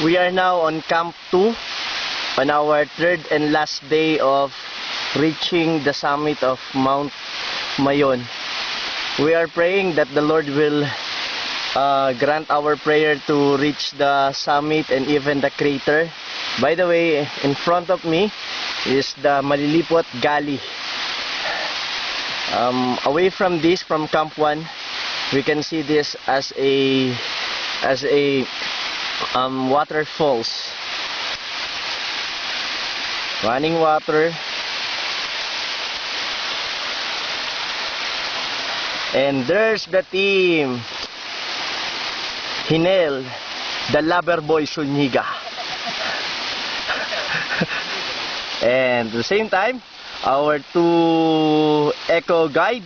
We are now on Camp 2 on our third and last day of reaching the summit of Mount Mayon. We are praying that the Lord will grant our prayer to reach the summit and even the crater. By the way, in front of me is the Malilipot Gully. Away from this, from Camp 1, we can see this as a waterfalls, running water, and there's the team Hinel, the lover boy Suniga. And at the same time, our two eco guide,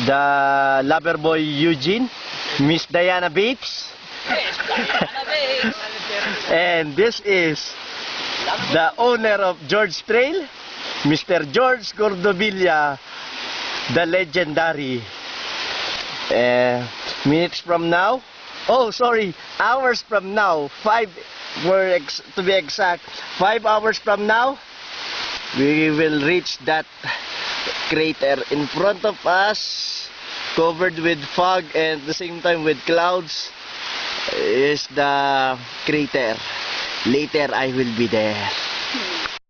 the lover boy Eugene, Miss Diana Bates. And this is the owner of George Trail, Mr. George Cordovilla, the legendary. Minutes from now, hours from now, to be exact, 5 hours from now, we will reach that crater. In front of us, covered with fog and at the same time with clouds, is the crater. Later I will be there.